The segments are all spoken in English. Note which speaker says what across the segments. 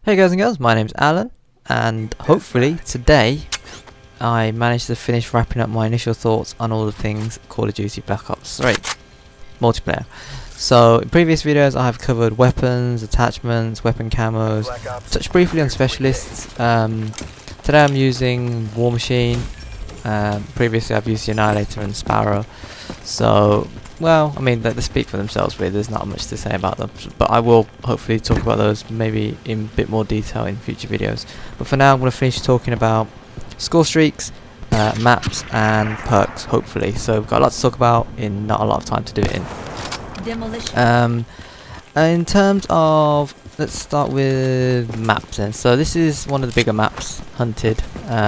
Speaker 1: Hey guys and girls, my name's Alan, and hopefully today I managed to finish wrapping up my initial thoughts on all the things Call of Duty Black Ops 3 multiplayer. So in previous videos I have covered weapons, attachments, weapon camos, touched briefly on specialists. Today I'm using War Machine. Previously I've used the Annihilator and Sparrow. So, well, I mean, they speak for themselves really, there's not much to say about them, but I will hopefully talk about those maybe in a bit more detail in future videos. But for now I'm going to finish talking about Scorestreaks, maps and perks, hopefully. So we've got a lot to talk about in not a lot of time to do it in.
Speaker 2: Demolition.
Speaker 1: In terms of, let's start with maps then. So this is one of the bigger maps, Hunted,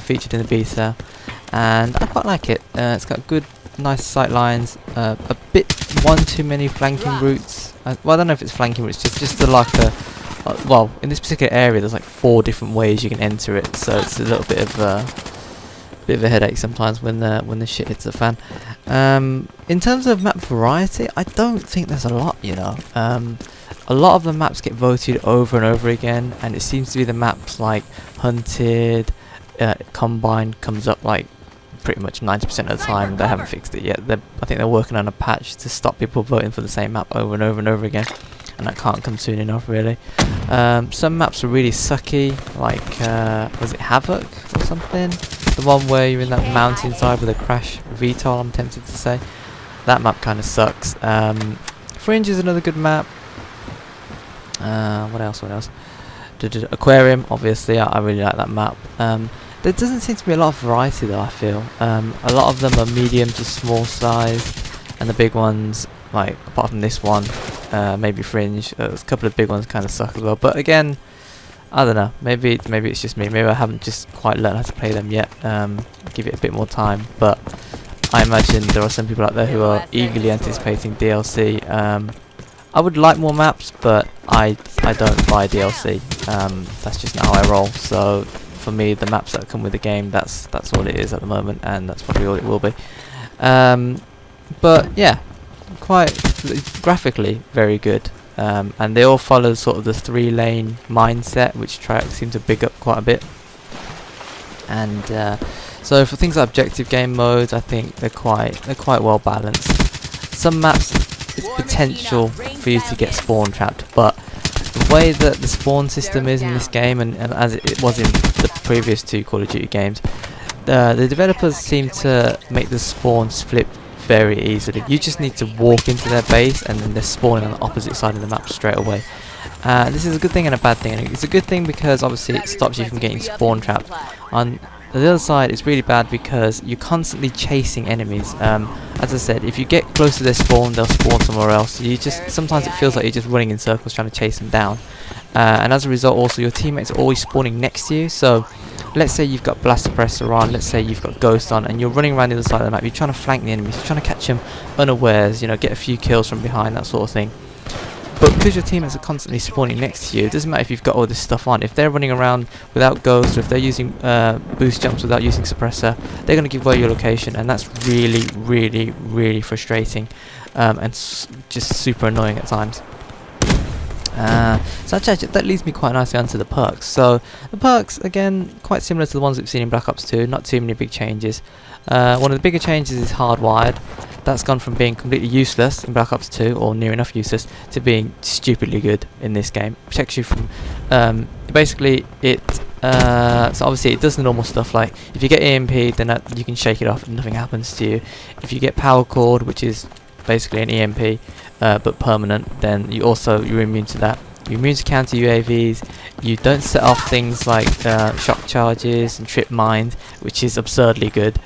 Speaker 1: featured in the beta, and I quite like it. It's got good, nice sight lines, a bit one too many flanking routes. Well, I don't know if it's flanking routes, just like a, well, in this particular area there's like 4 different ways you can enter it, so it's a little bit of a headache sometimes when the shit hits the fan. In terms of map variety, I don't think there's a lot, you know. A lot of the maps get voted over and over again, and it seems to be the maps like Hunted, Combine comes up like pretty much 90% of the time. They haven't fixed it yet. I think they're working on a patch to stop people voting for the same map over and over and over again, and that can't come soon enough really. Some maps are really sucky, like was it Havoc or something? The one where you're in that mountain side with a crash VTOL, I'm tempted to say. That map kind of sucks. Fringe is another good map. What else? Aquarium, obviously, I really like that map. There doesn't seem to be a lot of variety though, I feel. A lot of them are medium to small size, and the big ones, like apart from this one, maybe Fringe, a couple of big ones kind of suck as well. But again, I don't know, maybe it's just me, maybe I haven't just quite learned how to play them yet. Give it a bit more time, but I imagine there are some people out there who are eagerly anticipating DLC. I would like more maps, but I don't buy DLC. That's just not how I roll. So for me, the maps that come with the game, that's all it is at the moment, and that's probably all it will be. But yeah, quite graphically very good, and they all follow sort of the 3-lane mindset, which Treyarch seem to big up quite a bit. And so for things like objective game modes, I think they're quite well balanced. Some maps, it's potential for you to get spawn trapped, but the way that the spawn system is in this game, and as it was in the previous 2 Call of Duty games, the developers seem to make the spawns flip very easily. You just need to walk into their base and then they're spawning on the opposite side of the map straight away. This is a good thing and a bad thing. It's a good thing because obviously it stops you from getting spawn trapped. On the other side, it's really bad because you're constantly chasing enemies. As I said, if you get close to their spawn, they'll spawn somewhere else. Sometimes it feels like you're just running in circles trying to chase them down. And as a result, also your teammates are always spawning next to you. So let's say you've got Blast Suppressor on, let's say you've got Ghost on, and you're running around the other side of the map. You're trying to flank the enemies, you're trying to catch them unawares, you know, get a few kills from behind, that sort of thing. But because your teammates are constantly spawning next to you, it doesn't matter if you've got all this stuff on. If they're running around without Ghost, or if they're using boost jumps without using Suppressor, they're going to give away your location, and that's really frustrating, and just super annoying at times. So actually, that leads me quite nicely onto the perks. So the perks, again, quite similar to the ones we've seen in Black Ops 2, not too many big changes. One of the bigger changes is Hardwired. That's gone from being completely useless in Black Ops 2, or near enough useless, to being stupidly good in this game. Protects you from, basically it, so obviously it does the normal stuff, like if you get EMP, then you can shake it off and nothing happens to you. If you get Power Cord, which is basically an EMP, but permanent, then you're immune to that. You're immune to counter UAVs. You don't set off things like shock charges and trip mines, which is absurdly good,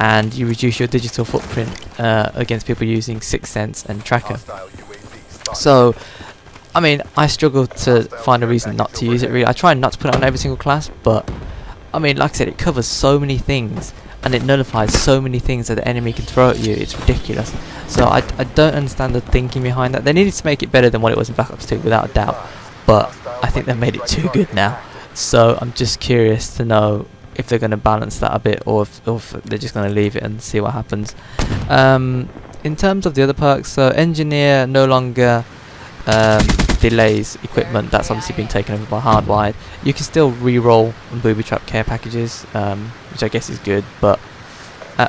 Speaker 1: and you reduce your digital footprint against people using 6th Sense and Tracker. So, I mean, I struggle to find a reason not to use it really. I try not to put it on every single class, but I mean, like I said, it covers so many things, and it nullifies so many things that the enemy can throw at you. It's ridiculous. So I don't understand the thinking behind that. They needed to make it better than what it was in Black Ops 2 without a doubt, but I think they've made it too good now. So I'm just curious to know if they're going to balance that a bit, or if they're just going to leave it and see what happens. In terms of the other perks, so Engineer no longer delays equipment, that's obviously been taken over by hardwired. You can still re-roll and booby trap care packages, which I guess is good, but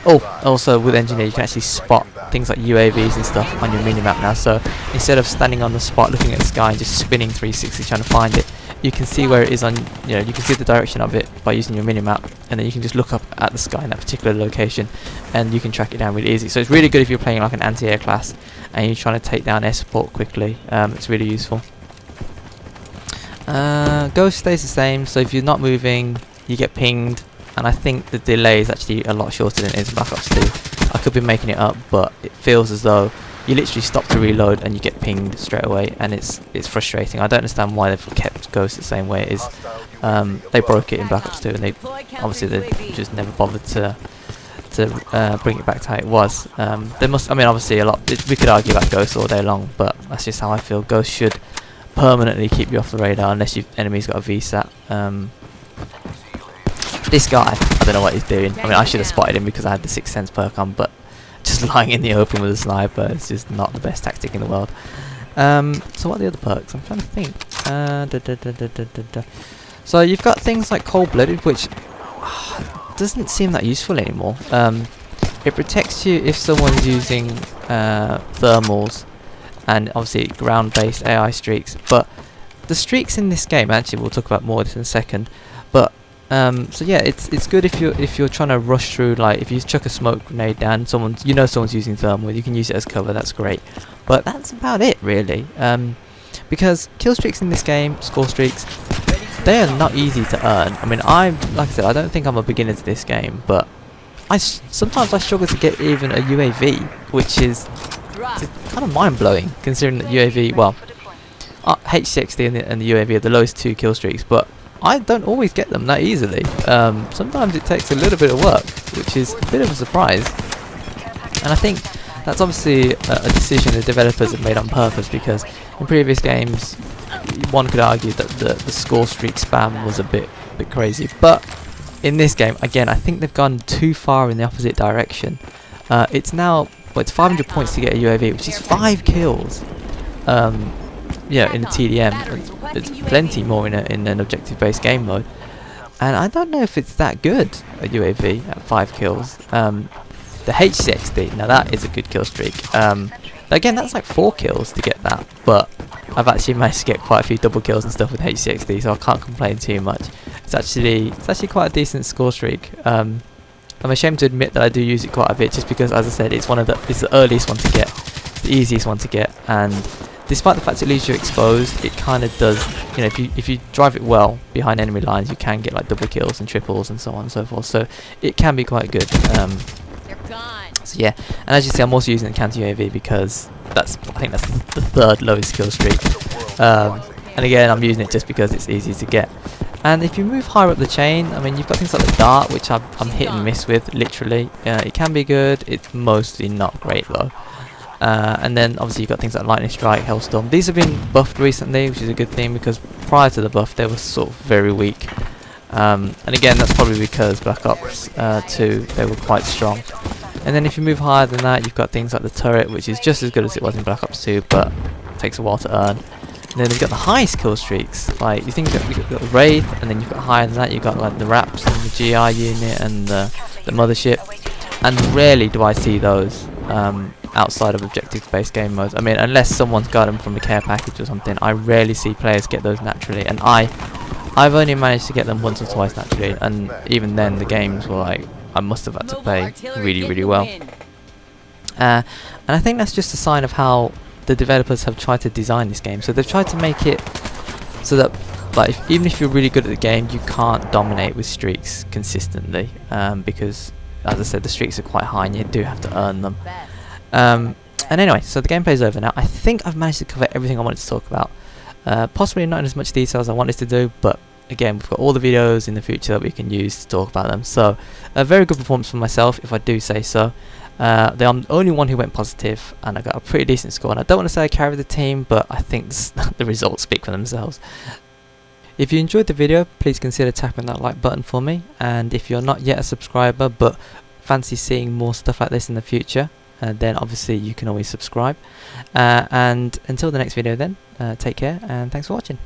Speaker 1: also with engineer you can actually spot things like UAVs and stuff on your minimap now, so instead of standing on the spot looking at the sky and just spinning 360 trying to find it, you can see where it is on, you know, you can see the direction of it by using your minimap, and then you can just look up at the sky in that particular location and you can track it down really easy. So it's really good if you're playing like an anti-air class and you're trying to take down air support quickly. It's really useful. Ghost stays the same, so if you're not moving you get pinged, and I think the delay is actually a lot shorter than it is in Black Ops 2. I could be making it up, but it feels as though you literally stop to reload and you get pinged straight away, and it's frustrating. I don't understand why they've kept Ghost the same way it is. They broke it in Black Ops 2 and they obviously they just never bothered to bring it back to how it was. They must, I mean obviously we could argue about Ghost all day long, but that's just how I feel. Ghost should permanently keep you off the radar unless your enemy's got a VSAT. This guy, I don't know what he's doing. I mean, I should have spotted him because I had the 6th Sense perk on, but just lying in the open with a sniper is just not the best tactic in the world. So what are the other perks? I'm trying to think. So you've got things like Cold-Blooded, which doesn't seem that useful anymore. It protects you if someone's using thermals, and obviously ground-based AI streaks. But the streaks in this game, actually, we'll talk about more of this in a second. But so yeah, it's good if you're trying to rush through. Like if you chuck a smoke grenade down, someone's using thermal, you can use it as cover. That's great. But that's about it really. Because kill streaks in this game, score streaks, they are not easy to earn. I mean, like I said, I don't think I'm a beginner to this game, but sometimes I struggle to get even a UAV, which is kind of mind blowing considering that UAV, well, H60 and the UAV are the lowest 2 kill streaks, but I don't always get them that easily. Sometimes it takes a little bit of work, which is a bit of a surprise. And I think that's obviously a decision the developers have made on purpose, because in previous games one could argue that the score streak spam was a bit crazy. But in this game, again, I think they've gone too far in the opposite direction. It's now, well, it's 500 points to get a UAV, which is 5 kills. Yeah, in a TDM, it's plenty more in an objective-based game mode, and I don't know if it's that good, a UAV at 5 kills. The H60, now that is a good kill streak. Again, that's like 4 kills to get that, but I've actually managed to get quite a few double kills and stuff with H60, so I can't complain too much. It's actually quite a decent score streak. I'm ashamed to admit that I do use it quite a bit, just because, as I said, it's the earliest one to get, the easiest one to get, and despite the fact it leaves you exposed, it kind of does, you know, if you drive it well behind enemy lines, you can get like double kills and triples and so on and so forth. So it can be quite good. So yeah, and as you see, I'm also using the counter UAV because I think that's the 3rd lowest kill streak. And again, I'm using it just because it's easy to get. And if you move higher up the chain, I mean, you've got things like the dart, which I'm hit and miss with, literally. It can be good. It's mostly not great though. And then obviously you've got things like Lightning Strike, Hellstorm. These have been buffed recently, which is a good thing, because prior to the buff they were sort of very weak. And again, that's probably because Black Ops 2, they were quite strong. And then if you move higher than that, you've got things like the turret, which is just as good as it was in Black Ops 2, but takes a while to earn. And then you've got the highest kill streaks. Like you think you've got the Wraith, and then you've got higher than that, you've got like the Raps and the GI unit and the Mothership. And rarely do I see those outside of objective-based game modes. I mean, unless someone's got them from a care package or something, I rarely see players get those naturally. And I've only managed to get them once or twice naturally, and even then the games were like, I must have had to play really, really well. And I think that's just a sign of how the developers have tried to design this game. So they've tried to make it so that, like, even if you're really good at the game, you can't dominate with streaks consistently, because, as I said, the streaks are quite high and you do have to earn them. And anyway, so the gameplay's over now. I think I've managed to cover everything I wanted to talk about. Possibly not in as much detail as I wanted to do, but again, we've got all the videos in the future that we can use to talk about them. So a very good performance for myself, if I do say so. I'm the only one who went positive, and I got a pretty decent score. And I don't want to say I carried the team, but I think the results speak for themselves. If you enjoyed the video, please consider tapping that like button for me. And if you're not yet a subscriber but fancy seeing more stuff like this in the future, then obviously you can always subscribe. And until the next video then, take care and thanks for watching.